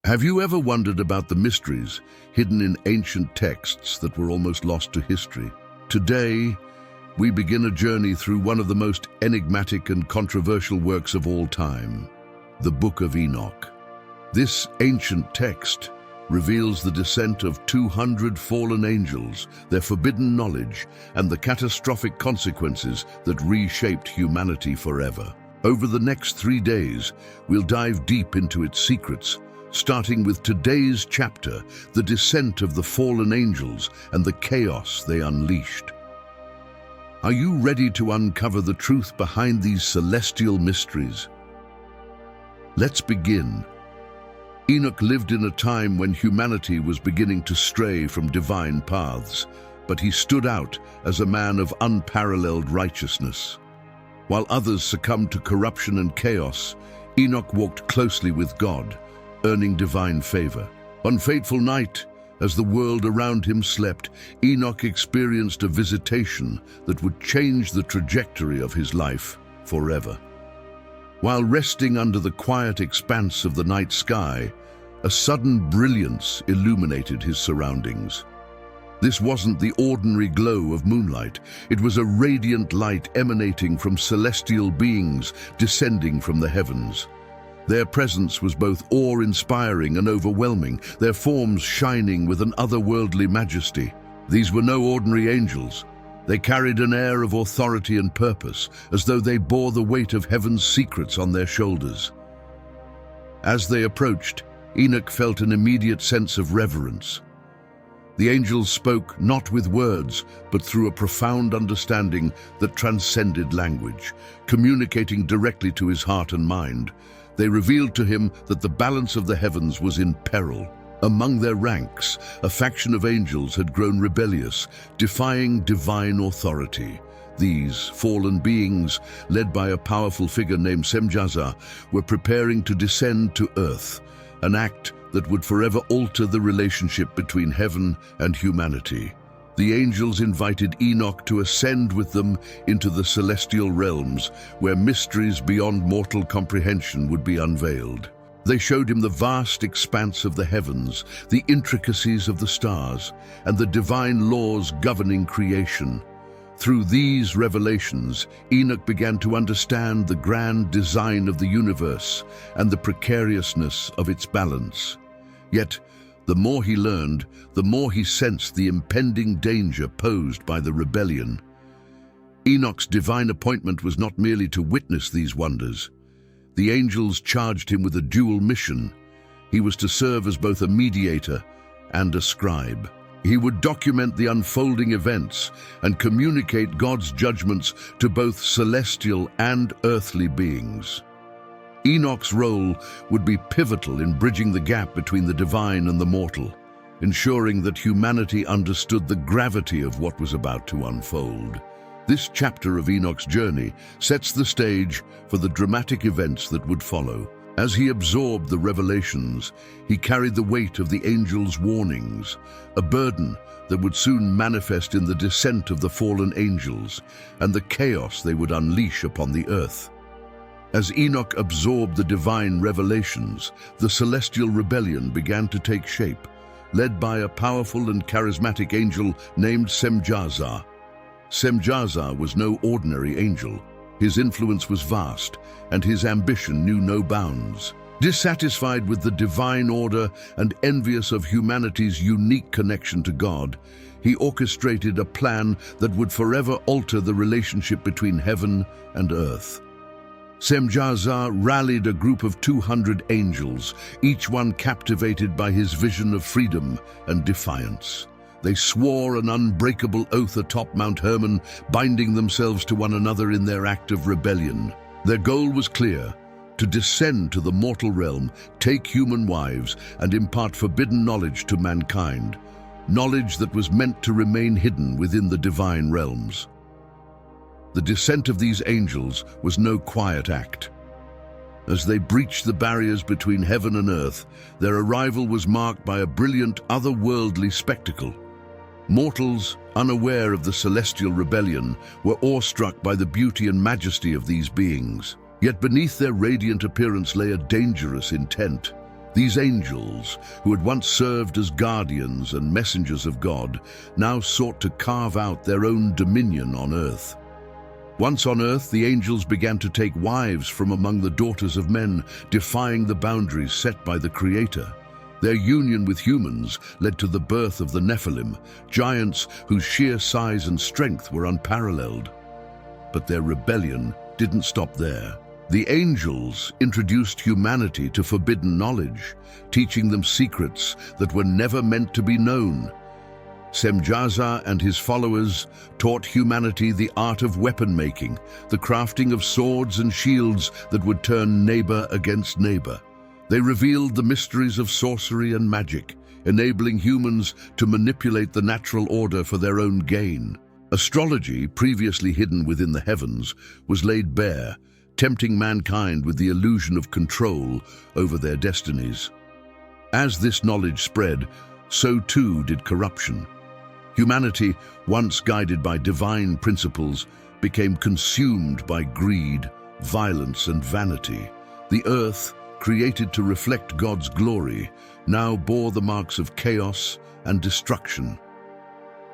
Have you ever wondered about the mysteries hidden in ancient texts that were almost lost to history? Today, we begin a journey through one of the most enigmatic and controversial works of all time, the Book of Enoch. This ancient text reveals the descent of 200 fallen angels, their forbidden knowledge, and the catastrophic consequences that reshaped humanity forever. Over the next 3 days, we'll dive deep into its secrets, starting with today's chapter, the descent of the fallen angels and the chaos they unleashed. Are you ready to uncover the truth behind these celestial mysteries? Let's begin. Enoch lived in a time when humanity was beginning to stray from divine paths, but he stood out as a man of unparalleled righteousness. While others succumbed to corruption and chaos, Enoch walked closely with God, earning divine favor. One fateful night, as the world around him slept, Enoch experienced a visitation that would change the trajectory of his life forever. While resting under the quiet expanse of the night sky, a sudden brilliance illuminated his surroundings. This wasn't the ordinary glow of moonlight. It was a radiant light emanating from celestial beings descending from the heavens. Their presence was both awe-inspiring and overwhelming, their forms shining with an otherworldly majesty. These were no ordinary angels. They carried an air of authority and purpose, as though they bore the weight of heaven's secrets on their shoulders. As they approached, Enoch felt an immediate sense of reverence. The angels spoke not with words, but through a profound understanding that transcended language, communicating directly to his heart and mind. They revealed to him that the balance of the heavens was in peril. Among their ranks, a faction of angels had grown rebellious, defying divine authority. These fallen beings, led by a powerful figure named Semjâzâ, were preparing to descend to earth, an act that would forever alter the relationship between heaven and humanity. The angels invited Enoch to ascend with them into the celestial realms, where mysteries beyond mortal comprehension would be unveiled. They showed him the vast expanse of the heavens, the intricacies of the stars, and the divine laws governing creation. Through these revelations, Enoch began to understand the grand design of the universe and the precariousness of its balance. Yet, the more he learned, the more he sensed the impending danger posed by the rebellion. Enoch's divine appointment was not merely to witness these wonders. The angels charged him with a dual mission. He was to serve as both a mediator and a scribe. He would document the unfolding events and communicate God's judgments to both celestial and earthly beings. Enoch's role would be pivotal in bridging the gap between the divine and the mortal, ensuring that humanity understood the gravity of what was about to unfold. This chapter of Enoch's journey sets the stage for the dramatic events that would follow. As he absorbed the revelations, he carried the weight of the angels' warnings, a burden that would soon manifest in the descent of the fallen angels and the chaos they would unleash upon the earth. As Enoch absorbed the divine revelations, the celestial rebellion began to take shape, led by a powerful and charismatic angel named Semjâzâ. Semjâzâ was no ordinary angel. His influence was vast, and his ambition knew no bounds. Dissatisfied with the divine order and envious of humanity's unique connection to God, he orchestrated a plan that would forever alter the relationship between heaven and earth. Semjâzâ rallied a group of 200 angels, each one captivated by his vision of freedom and defiance. They swore an unbreakable oath atop Mount Hermon, binding themselves to one another in their act of rebellion. Their goal was clear: to descend to the mortal realm, take human wives, and impart forbidden knowledge to mankind, knowledge that was meant to remain hidden within the divine realms. The descent of these angels was no quiet act. As they breached the barriers between heaven and earth, their arrival was marked by a brilliant, otherworldly spectacle. Mortals, unaware of the celestial rebellion, were awestruck by the beauty and majesty of these beings. Yet beneath their radiant appearance lay a dangerous intent. These angels, who had once served as guardians and messengers of God, now sought to carve out their own dominion on earth. Once on earth, the angels began to take wives from among the daughters of men, defying the boundaries set by the Creator. Their union with humans led to the birth of the Nephilim, giants whose sheer size and strength were unparalleled. But their rebellion didn't stop there. The angels introduced humanity to forbidden knowledge, teaching them secrets that were never meant to be known. Semjâzâ and his followers taught humanity the art of weapon making, the crafting of swords and shields that would turn neighbor against neighbor. They revealed the mysteries of sorcery and magic, enabling humans to manipulate the natural order for their own gain. Astrology, previously hidden within the heavens, was laid bare, tempting mankind with the illusion of control over their destinies. As this knowledge spread, so too did corruption. Humanity, once guided by divine principles, became consumed by greed, violence, and vanity. The earth, created to reflect God's glory, now bore the marks of chaos and destruction.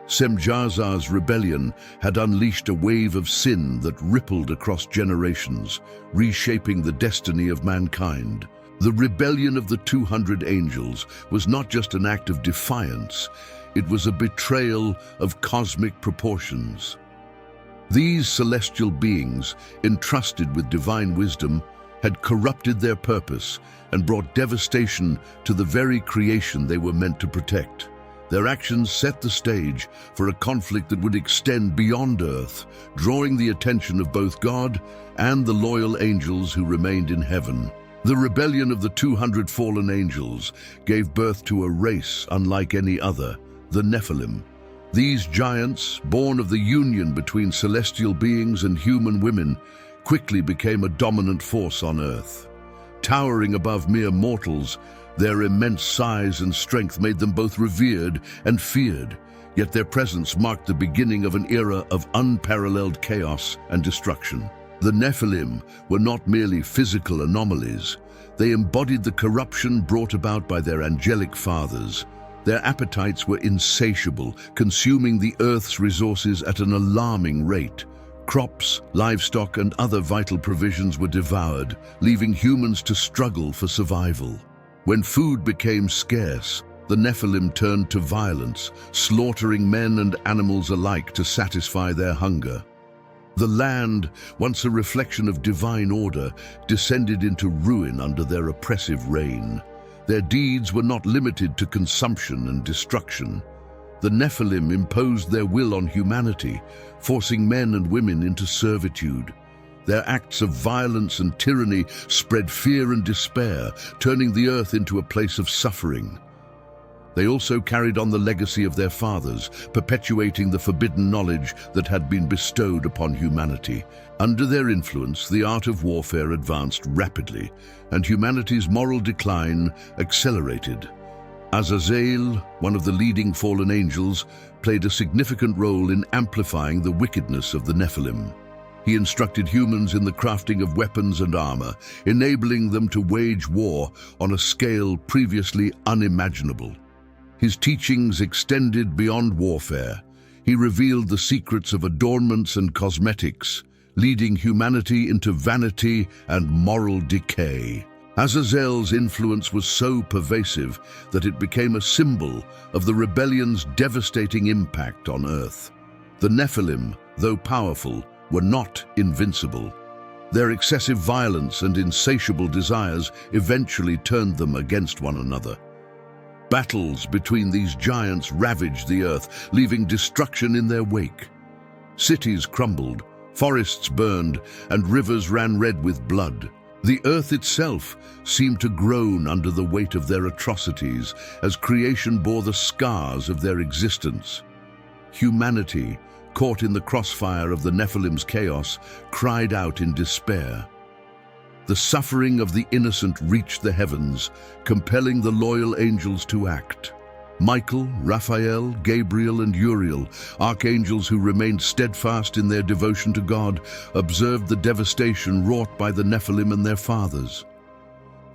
Semjâzâ's rebellion had unleashed a wave of sin that rippled across generations, reshaping the destiny of mankind. The rebellion of the 200 angels was not just an act of defiance, it was a betrayal of cosmic proportions. These celestial beings, entrusted with divine wisdom, had corrupted their purpose and brought devastation to the very creation they were meant to protect. Their actions set the stage for a conflict that would extend beyond earth, drawing the attention of both God and the loyal angels who remained in heaven. The rebellion of the 200 fallen angels gave birth to a race unlike any other, the Nephilim. These giants, born of the union between celestial beings and human women, quickly became a dominant force on earth. Towering above mere mortals, their immense size and strength made them both revered and feared, yet their presence marked the beginning of an era of unparalleled chaos and destruction. The Nephilim were not merely physical anomalies. They embodied the corruption brought about by their angelic fathers. Their appetites were insatiable, consuming the earth's resources at an alarming rate. Crops, livestock, and other vital provisions were devoured, leaving humans to struggle for survival. When food became scarce, the Nephilim turned to violence, slaughtering men and animals alike to satisfy their hunger. The land, once a reflection of divine order, descended into ruin under their oppressive reign. Their deeds were not limited to consumption and destruction. The Nephilim imposed their will on humanity, forcing men and women into servitude. Their acts of violence and tyranny spread fear and despair, turning the earth into a place of suffering. They also carried on the legacy of their fathers, perpetuating the forbidden knowledge that had been bestowed upon humanity. Under their influence, the art of warfare advanced rapidly, and humanity's moral decline accelerated. Azazel, one of the leading fallen angels, played a significant role in amplifying the wickedness of the Nephilim. He instructed humans in the crafting of weapons and armor, enabling them to wage war on a scale previously unimaginable. His teachings extended beyond warfare. He revealed the secrets of adornments and cosmetics, leading humanity into vanity and moral decay. Azazel's influence was so pervasive that it became a symbol of the rebellion's devastating impact on Earth. The Nephilim, though powerful, were not invincible. Their excessive violence and insatiable desires eventually turned them against one another. Battles between these giants ravaged the earth, leaving destruction in their wake. Cities crumbled, forests burned, and rivers ran red with blood. The earth itself seemed to groan under the weight of their atrocities as creation bore the scars of their existence. Humanity, caught in the crossfire of the Nephilim's chaos, cried out in despair. The suffering of the innocent reached the heavens, compelling the loyal angels to act. Michael, Raphael, Gabriel, and Uriel, archangels who remained steadfast in their devotion to God, observed the devastation wrought by the Nephilim and their fathers.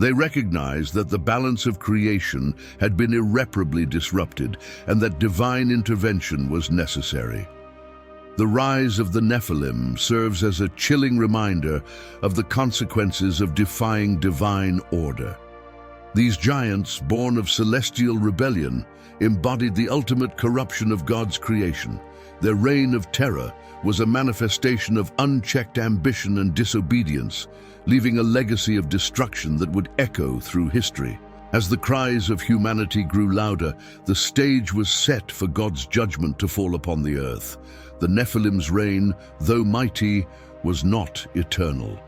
They recognized that the balance of creation had been irreparably disrupted and that divine intervention was necessary. The rise of the Nephilim serves as a chilling reminder of the consequences of defying divine order. These giants, born of celestial rebellion, embodied the ultimate corruption of God's creation. Their reign of terror was a manifestation of unchecked ambition and disobedience, leaving a legacy of destruction that would echo through history. As the cries of humanity grew louder, the stage was set for God's judgment to fall upon the earth. The Nephilim's reign, though mighty, was not eternal.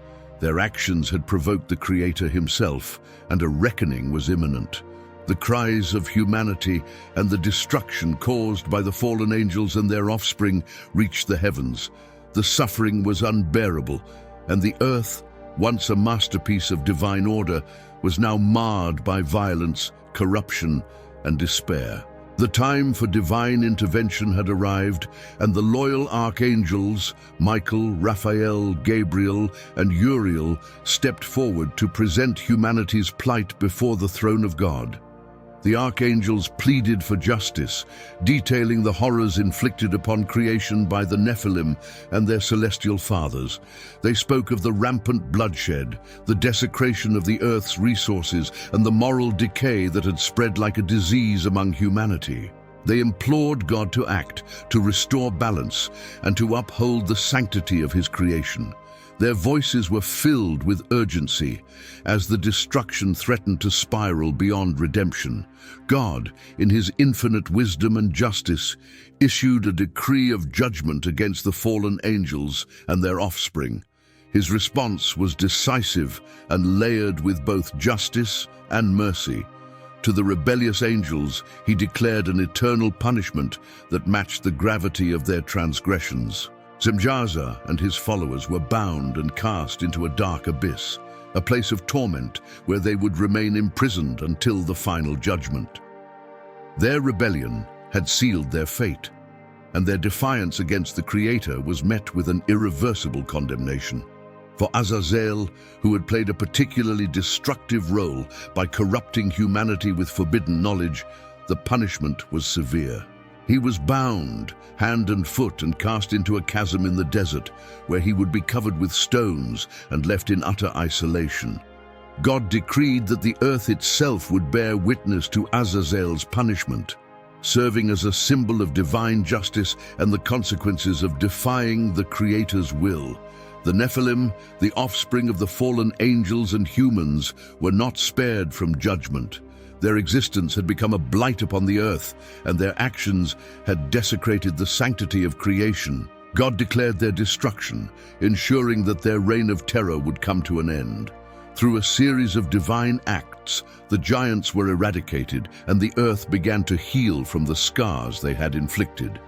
Their actions had provoked the Creator himself, and a reckoning was imminent. The cries of humanity and the destruction caused by the fallen angels and their offspring reached the heavens. The suffering was unbearable, and the earth, once a masterpiece of divine order, was now marred by violence, corruption, and despair. The time for divine intervention had arrived, and the loyal archangels, Michael, Raphael, Gabriel, and Uriel, stepped forward to present humanity's plight before the throne of God. The archangels pleaded for justice, detailing the horrors inflicted upon creation by the Nephilim and their celestial fathers. They spoke of the rampant bloodshed, the desecration of the earth's resources, and the moral decay that had spread like a disease among humanity. They implored God to act, to restore balance, and to uphold the sanctity of his creation. Their voices were filled with urgency as the destruction threatened to spiral beyond redemption. God, in his infinite wisdom and justice, issued a decree of judgment against the fallen angels and their offspring. His response was decisive and layered with both justice and mercy. To the rebellious angels, he declared an eternal punishment that matched the gravity of their transgressions. Semjâzâ and his followers were bound and cast into a dark abyss, a place of torment where they would remain imprisoned until the final judgment. Their rebellion had sealed their fate, and their defiance against the Creator was met with an irreversible condemnation. For Azazel, who had played a particularly destructive role by corrupting humanity with forbidden knowledge, the punishment was severe. He was bound, hand and foot, and cast into a chasm in the desert, where he would be covered with stones and left in utter isolation. God decreed that the earth itself would bear witness to Azazel's punishment, serving as a symbol of divine justice and the consequences of defying the Creator's will. The Nephilim, the offspring of the fallen angels and humans, were not spared from judgment. Their existence had become a blight upon the earth, and their actions had desecrated the sanctity of creation. God declared their destruction, ensuring that their reign of terror would come to an end. Through a series of divine acts, the giants were eradicated, and the earth began to heal from the scars they had inflicted.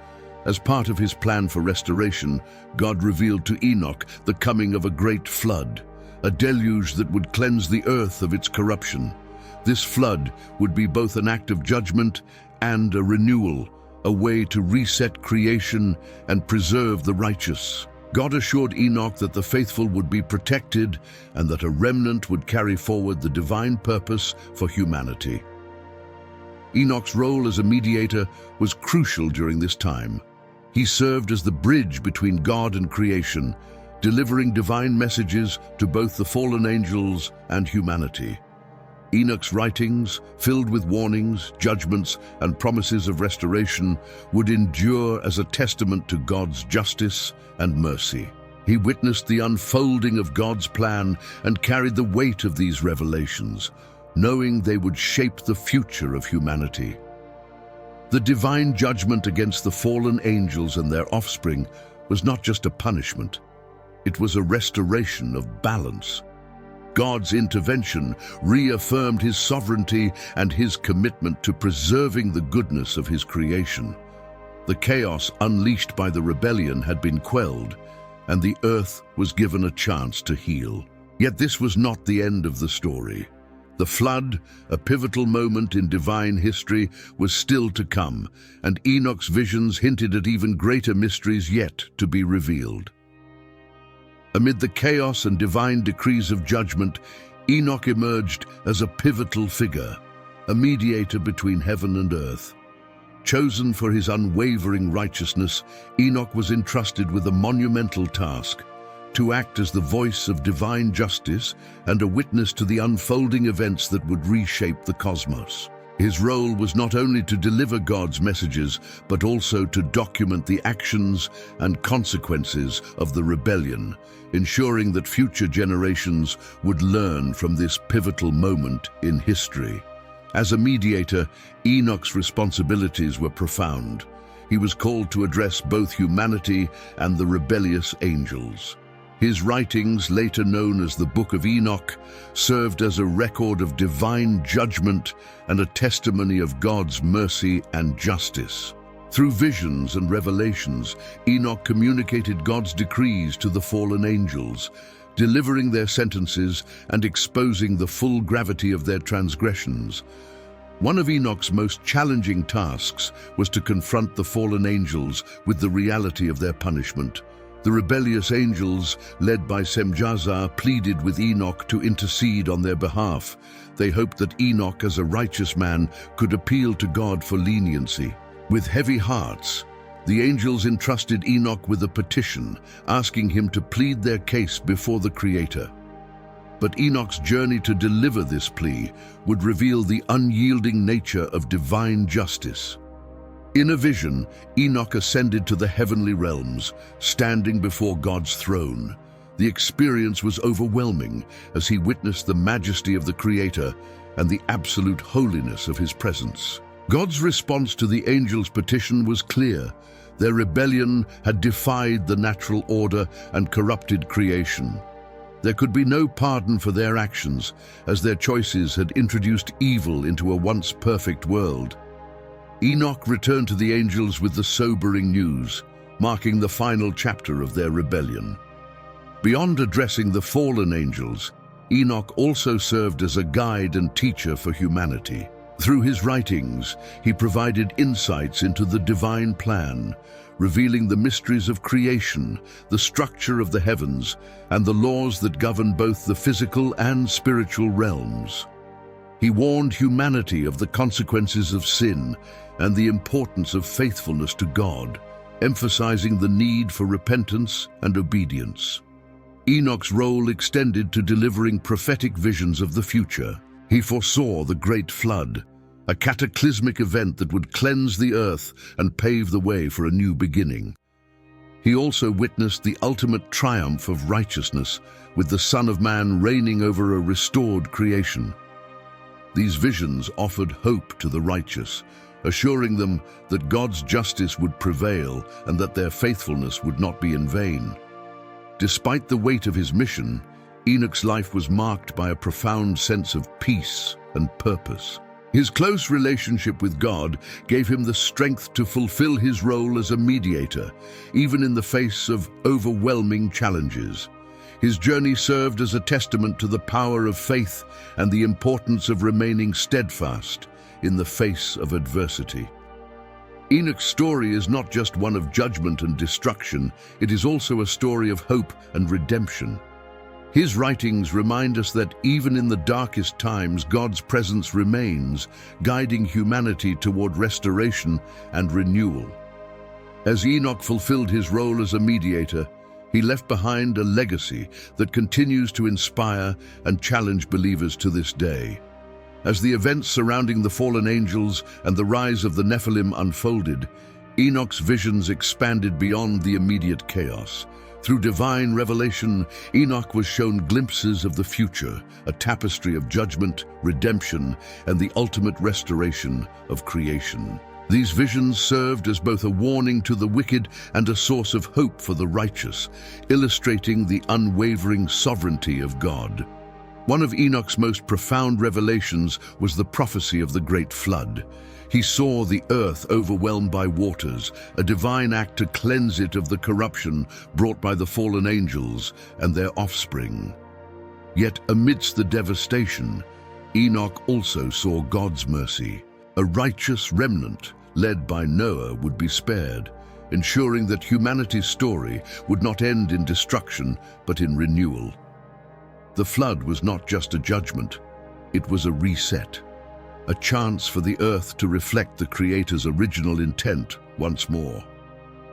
As part of his plan for restoration, God revealed to Enoch the coming of a great flood, a deluge that would cleanse the earth of its corruption. This flood would be both an act of judgment and a renewal, a way to reset creation and preserve the righteous. God assured Enoch that the faithful would be protected and that a remnant would carry forward the divine purpose for humanity. Enoch's role as a mediator was crucial during this time. He served as the bridge between God and creation, delivering divine messages to both the fallen angels and humanity. Enoch's writings, filled with warnings, judgments, and promises of restoration, would endure as a testament to God's justice and mercy. He witnessed the unfolding of God's plan and carried the weight of these revelations, knowing they would shape the future of humanity. The divine judgment against the fallen angels and their offspring was not just a punishment, it was a restoration of balance. God's intervention reaffirmed his sovereignty and his commitment to preserving the goodness of his creation. The chaos unleashed by the rebellion had been quelled, and the earth was given a chance to heal. Yet this was not the end of the story. The flood, a pivotal moment in divine history, was still to come, and Enoch's visions hinted at even greater mysteries yet to be revealed. Amid the chaos and divine decrees of judgment, Enoch emerged as a pivotal figure, a mediator between heaven and earth. Chosen for his unwavering righteousness, Enoch was entrusted with a monumental task: to act as the voice of divine justice and a witness to the unfolding events that would reshape the cosmos. His role was not only to deliver God's messages, but also to document the actions and consequences of the rebellion, ensuring that future generations would learn from this pivotal moment in history. As a mediator, Enoch's responsibilities were profound. He was called to address both humanity and the rebellious angels. His writings, later known as the Book of Enoch, served as a record of divine judgment and a testimony of God's mercy and justice. Through visions and revelations, Enoch communicated God's decrees to the fallen angels, delivering their sentences and exposing the full gravity of their transgressions. One of Enoch's most challenging tasks was to confront the fallen angels with the reality of their punishment. The rebellious angels, led by Semjâzâ, pleaded with Enoch to intercede on their behalf. They hoped that Enoch, as a righteous man, could appeal to God for leniency. With heavy hearts, the angels entrusted Enoch with a petition, asking him to plead their case before the Creator. But Enoch's journey to deliver this plea would reveal the unyielding nature of divine justice. In a vision, Enoch ascended to the heavenly realms, standing before God's throne. The experience was overwhelming as he witnessed the majesty of the Creator and the absolute holiness of his presence. God's response to the angels' petition was clear. Their rebellion had defied the natural order and corrupted creation. There could be no pardon for their actions, as their choices had introduced evil into a once perfect world. Enoch returned to the angels with the sobering news, marking the final chapter of their rebellion. Beyond addressing the fallen angels, Enoch also served as a guide and teacher for humanity. Through his writings, he provided insights into the divine plan, revealing the mysteries of creation, the structure of the heavens, and the laws that govern both the physical and spiritual realms. He warned humanity of the consequences of sin and the importance of faithfulness to God, emphasizing the need for repentance and obedience. Enoch's role extended to delivering prophetic visions of the future. He foresaw the Great Flood, a cataclysmic event that would cleanse the earth and pave the way for a new beginning. He also witnessed the ultimate triumph of righteousness, with the Son of Man reigning over a restored creation. These visions offered hope to the righteous, assuring them that God's justice would prevail and that their faithfulness would not be in vain. Despite the weight of his mission, Enoch's life was marked by a profound sense of peace and purpose. His close relationship with God gave him the strength to fulfill his role as a mediator, even in the face of overwhelming challenges. His journey served as a testament to the power of faith and the importance of remaining steadfast in the face of adversity. Enoch's story is not just one of judgment and destruction, it is also a story of hope and redemption. His writings remind us that even in the darkest times, God's presence remains, guiding humanity toward restoration and renewal. As Enoch fulfilled his role as a mediator, he left behind a legacy that continues to inspire and challenge believers to this day. As the events surrounding the fallen angels and the rise of the Nephilim unfolded, Enoch's visions expanded beyond the immediate chaos. Through divine revelation, Enoch was shown glimpses of the future, a tapestry of judgment, redemption, and the ultimate restoration of creation. These visions served as both a warning to the wicked and a source of hope for the righteous, illustrating the unwavering sovereignty of God. One of Enoch's most profound revelations was the prophecy of the Great Flood. He saw the earth overwhelmed by waters, a divine act to cleanse it of the corruption brought by the fallen angels and their offspring. Yet amidst the devastation, Enoch also saw God's mercy. A righteous remnant, led by Noah, would be spared, ensuring that humanity's story would not end in destruction but in renewal. The flood was not just a judgment, it was a reset, a chance for the earth to reflect the Creator's original intent once more.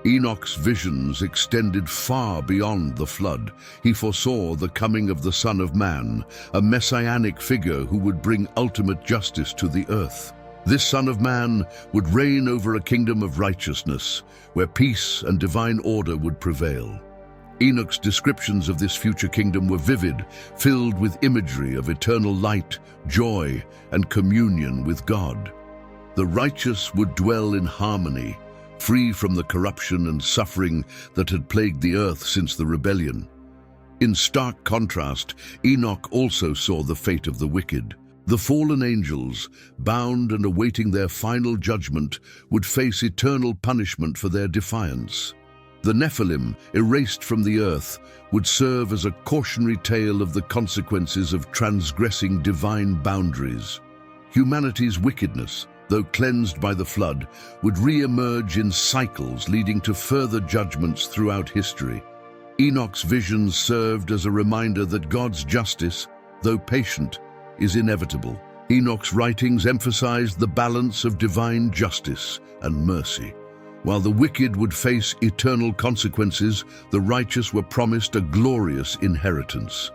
Enoch's visions extended far beyond the flood. He foresaw the coming of the Son of Man, a messianic figure who would bring ultimate justice to the earth. This Son of Man would reign over a kingdom of righteousness, where peace and divine order would prevail. Enoch's descriptions of this future kingdom were vivid, filled with imagery of eternal light, joy, and communion with God. The righteous would dwell in harmony, free from the corruption and suffering that had plagued the earth since the rebellion. In stark contrast, Enoch also saw the fate of the wicked. The fallen angels, bound and awaiting their final judgment, would face eternal punishment for their defiance. The Nephilim, erased from the earth, would serve as a cautionary tale of the consequences of transgressing divine boundaries. Humanity's wickedness, though cleansed by the flood, would re-emerge in cycles, leading to further judgments throughout history. Enoch's visions served as a reminder that God's justice, though patient, is inevitable. Enoch's writings emphasized the balance of divine justice and mercy. While the wicked would face eternal consequences, the righteous were promised a glorious inheritance.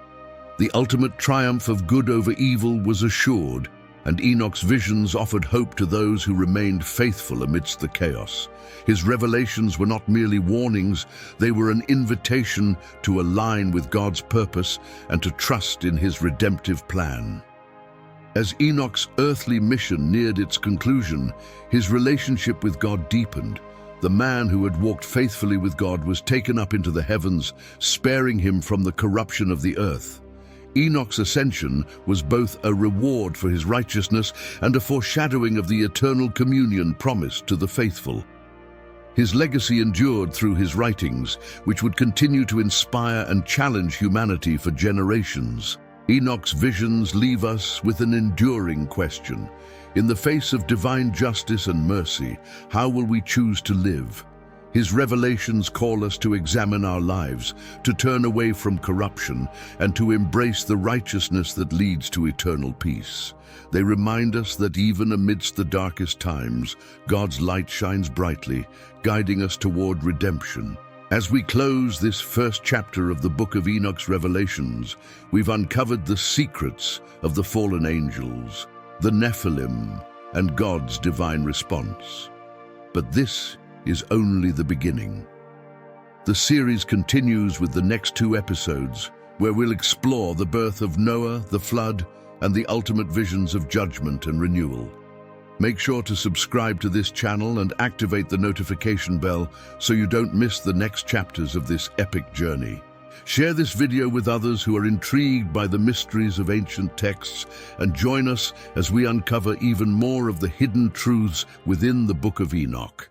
The ultimate triumph of good over evil was assured, and Enoch's visions offered hope to those who remained faithful amidst the chaos. His revelations were not merely warnings, they were an invitation to align with God's purpose and to trust in his redemptive plan. As Enoch's earthly mission neared its conclusion, his relationship with God deepened. The man who had walked faithfully with God was taken up into the heavens, sparing him from the corruption of the earth. Enoch's ascension was both a reward for his righteousness and a foreshadowing of the eternal communion promised to the faithful. His legacy endured through his writings, which would continue to inspire and challenge humanity for generations. Enoch's visions leave us with an enduring question. In the face of divine justice and mercy, how will we choose to live? His revelations call us to examine our lives, to turn away from corruption, and to embrace the righteousness that leads to eternal peace. They remind us that even amidst the darkest times, God's light shines brightly, guiding us toward redemption. As we close this first chapter of the Book of Enoch's Revelations, we've uncovered the secrets of the fallen angels, the Nephilim, and God's divine response. But this is only the beginning. The series continues with the next 2 episodes, where we'll explore the birth of Noah, the flood, and the ultimate visions of judgment and renewal. Make sure to subscribe to this channel and activate the notification bell so you don't miss the next chapters of this epic journey. Share this video with others who are intrigued by the mysteries of ancient texts, and join us as we uncover even more of the hidden truths within the Book of Enoch.